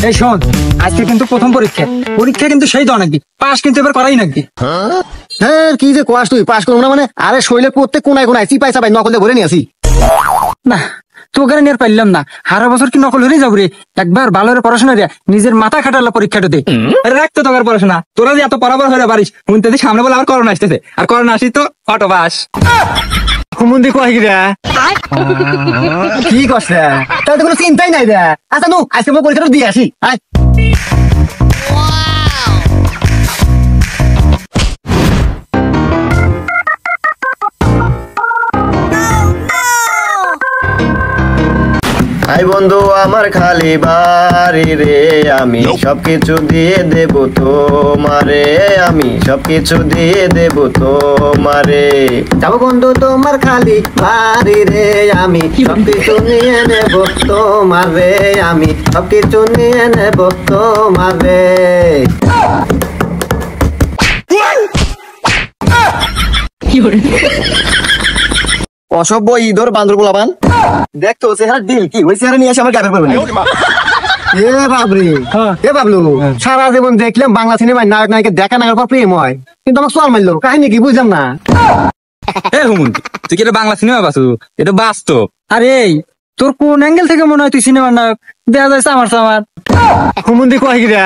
এই শোন, আজকে কিন্তু প্রথম পরীক্ষা। পরীক্ষা কিন্তু সেই তো নাকি পাস কিন্তু এবার করাই নাকি? হ্যাঁ, কি যে কোয়াস তুই পাস করবো না মানে? আরে শৈলে প্রত্যেক কোনায় কোনায় চিপাই চাপাই নকলে ভরে নিয়ে আসি। না, তোকে নিয়ে আর পারলাম না। হারা বছর কি নকল হয়ে যাবো রে? একবার ভালো করে পড়াশোনা রে, নিজের মাথা খাটালো পরীক্ষাটা দে। আরে রাখতো তোর পড়াশোনা, তোরা যে এত পড়াবার হয়ে পারিস শুনতে সামনে বলে আবার করোনা আসতেছে, আর করোনা আসি তো অটো পাস। হুমুন্দি কয় কি রে? কি করছে? তাহলে তো কোনো চিন্তাই নাই রে। আচ্ছা নু আজকে আমরা পরীক্ষাটা দিয়ে আসি। আয় আই বন্ধু আমার খালি বাড়ি রে, আমি সবকিছু দিয়ে দেব তোমারে, আমি সবকিছু দিয়ে দেব তোমারে। যাবো বন্ধু তোমার খালি বাড়ি রে, আমি সবকিছু নিয়ে নেব তোমার রে, আমি সবকিছু নিয়ে নেব তোমার রে। অসভ্য ইঁদুর বান্দর গোলাপান, দেখতো চেহারা ডিল কি ওই চেহারা নিয়ে এসে আমার গাড়ি পারবে না। এ বাবরে, এ বাবলু, সারা জীবন দেখলাম বাংলা সিনেমায় নায়ক নায়িকা দেখা নাগার পর প্রেম হয়, কিন্তু আমার সোয়াল মারলো কাহিনী কি বুঝলাম না। এ হুমুন্দি, তুই কি এটা বাংলা সিনেমা বাসু? এটা বাস্তব। আরে তোর কোন অ্যাঙ্গেল থেকে মনে হয় তুই সিনেমার নায়ক? দেখা যাচ্ছে আমার সামার হুমুন্দি কয় কি রে?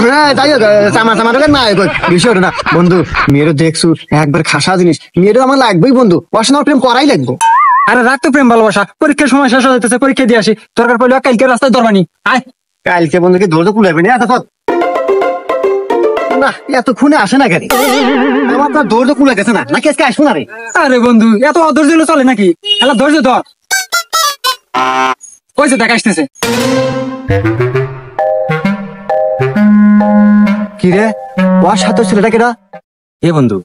হ্যাঁ যাই হোক, চামার চামার নায়ক বিষয়টা না বন্ধু। মেয়েরও দেখছু একবার খাসা জিনিস, মেয়েরও আমার লাগবেই বন্ধু, অসনার প্রেম করাই লাগবো। আরে রাখ তো প্রেম ভালোবাসা, পরীক্ষার সময় শেষ হয়ে যাইতেছে, পরীক্ষা দিয়ে আসি। দরকার পড়লে কালকে রাস্তায় ধরবানি। আয় কালকে বন্ধুকে ধরতে কুলাবে না এত না, এতক্ষণে আসে না কেন? আমার তো ধৈর্য কুলা গেছে না, নাকি আজকে আসবো না রে? আরে বন্ধু, এত অধৈর্য হলে চলে নাকি? এলা ধৈর্য ধর। ওই যে দেখ আসতেছে। কি রে, ওর সাথে ছেলেটা কেটা? এ বন্ধু,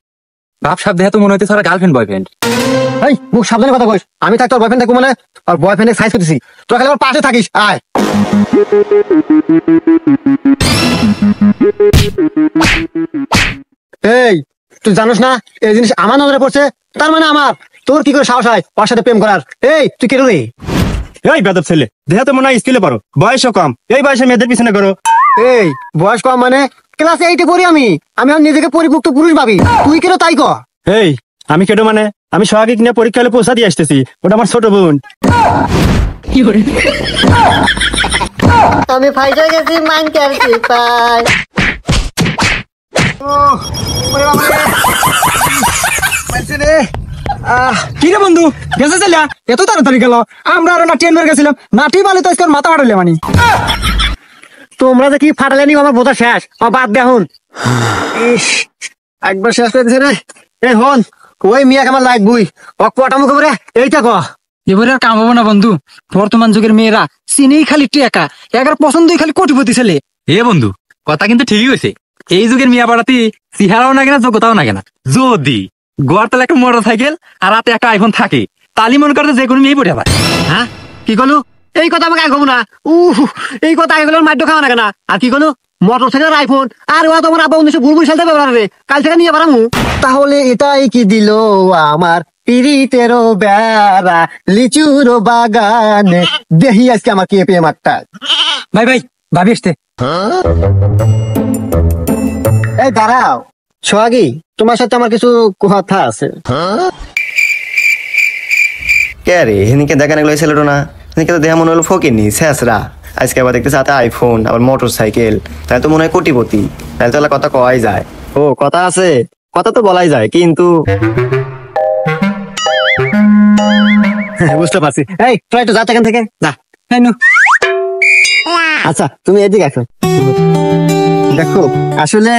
ভাব সাপ দেখা তো মনে হইতে তোরা গার্লফ্রেন্ড বয়ফ্রেন্ড। এই মুখ সাবধানে কথা কইস। আমি থাক তোর বয়ফ্রেন্ড থাকবো মানে? আর বয়ফ্রেন্ডের সাইজ করতেছি, তোর খালি আমার পাশে থাকিস। আয় এই, তুই জানোস না এই জিনিস আমার নজরে পড়ছে, তার মানে আমার তোর কি করে সাহস হয় ওর সাথে প্রেম করার? এই তুই কেটে রে? এই বেদব ছেলে, দেহে তো মনে হয় স্কুলে পড়ো, বয়সও কম, এই বয়সে মেয়েদের পিছনে করো। এই বয়স কম মানে? ক্লাস 8-এ পড়ি আমি। আমি আমার নিজেকে পরিপুক্ত পুরুষ ভাবি, তুই কেন তাই ক? এই আমি কেটো মানে? আমি সোহাগী কিনে পরীক্ষা হলে পৌঁছা দিয়ে আসতেছি, ওটা আমার ছোট বোন। আমি ফাইজা গেছি মাইন করছি পাই। কি রে বন্ধু, গেছে চলে এত তাড়াতাড়ি গেল? আমরা আরো নাটি আনবার গেছিলাম, নাটি বালি তো আজকে ওর মাথা ফাটালে মানে। তোমরা যে কি ফাটালেনি আমার বোঝা শেষ, আমার বাদ দেখুন। একবার শেষ করে দিছে রে। এই হন, ওই মিয়া আমার লাগবই, ওক পটামু খবরে এইটা ক। এবারে আর কাম হবো না বন্ধু। বর্তমান যুগের মেয়েরা চিনেই খালি টেকা, একার পছন্দই খালি কোটিপতি ছেলে। এ বন্ধু, কথা কিন্তু ঠিকই হয়েছে। এই যুগের মিয়া পাড়াতে চেহারাও না কেনা, যোগ্যতাও না কেনা। যদি গোয়ার তালে একটা মোটর সাইকেল আর রাতে একটা আইফোন থাকে, তালি মনে করতে যে কোনো মেয়ে পড়ে পারে। হ্যাঁ কি কলু? এই কথা আমাকে আগে না। এই কথা আগে মাদ্য খাওয়া না কেনা। আর কি কলু? মোটর সাইকেল আইফোন আর ও তোমার আব্বা 1992 সাল থেকে ব্যবহার রে, কাল থেকে নিয়ে পারামু। তাহলে এটাই কি দিল আমার পিরিতেরও বেড়া লিচুর বাগানে? দেখি আজকে আমার কি পেয়ে মাঠটা। ভাই ভাই, ভাবি আসতে। এই দাঁড়াও সোহাগী, তোমার সাথে আমার কিছু কথা আছে। কে রে হেনিকে দেখা গেলো ছেলেটা না, হেনিকে তো দেখা মনে হলো ফকিনি শেষরা। আজকে আবার দেখতে সাথে আইফোন আবার মোটর সাইকেল, তাহলে তো মনে হয় কোটিপতি। তাহলে তো কথা কওয়াই যায়। ও কথা আছে, কথা তো বলাই যায়, কিন্তু বুঝতে পারছি। এই তোরা একটু যা এখান থেকে যা। আচ্ছা তুমি এদিকে আসো। দেখো আসলে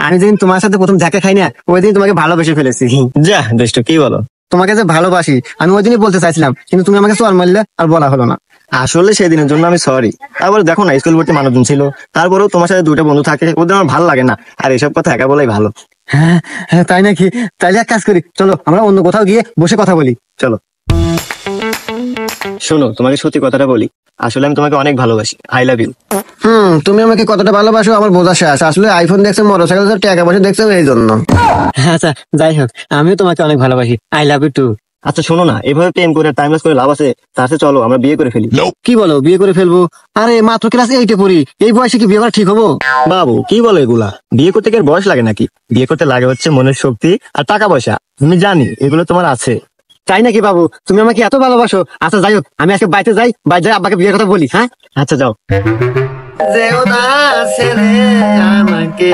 আমি যেদিন তোমার সাথে প্রথম দেখা খাই না, ওই দিন তোমাকে ভালোবেসে ফেলেছি। যা দুষ্ট, কি বলো? তোমাকে যে ভালোবাসি আমি ওই দিনই বলতে চাইছিলাম, কিন্তু তুমি আমাকে সোয়াল মারলে আর বলা হলো না। আসলে সেদিনের জন্য আমি সরি। তারপরে দেখো না, স্কুল ভর্তি মানুষজন ছিল, তারপরেও তোমার সাথে দুটো বন্ধু থাকে, ওদের আমার ভালো লাগে না। আর এসব কথা একা বলাই ভালো। হ্যাঁ হ্যাঁ তাই নাকি? তাইলে এক কাজ করি, চলো আমরা অন্য কোথাও গিয়ে বসে কথা বলি। চলো। শোনো, তোমাকে সত্যি কথাটা বলি, আসলে আমি তোমাকে অনেক ভালোবাসি। I love you. তুমি আমাকে কতটা ভালোবাসো আমার বোঝা শেষ। আসলে আইফোন দেখছো, মোটরসাইকেল টাকা পয়সা দেখছো, এই জন্য। আচ্ছা যাই হোক, আমিও তোমাকে অনেক ভালোবাসি। I love you too. আচ্ছা শোনো না, এভাবে প্রেম করে টাইম লস করে লাভ আছে, তার চেয়ে চলো আমরা বিয়ে করে ফেলি। কি বলো বিয়ে করে ফেলবো? আরে মাত্র ক্লাস 8-এ পড়ি, এই বয়সে কি বিয়ে করা ঠিক হবো? বাবু কি বলো এগুলা? বিয়ে করতে কি আর বয়স লাগে নাকি? বিয়ে করতে লাগে হচ্ছে মনের শক্তি আর টাকা পয়সা। তুমি জানি এগুলো তোমার আছে। তাই নাকি বাবু? তুমি আমাকে এত ভালোবাসো? আচ্ছা যাই হোক, আমি আজকে বাইরে যাই, বাইরে যাই আব্বাকে বিয়ের কথা বলি। হ্যাঁ আচ্ছা যাও। যেও না ছেড়ে আমাকে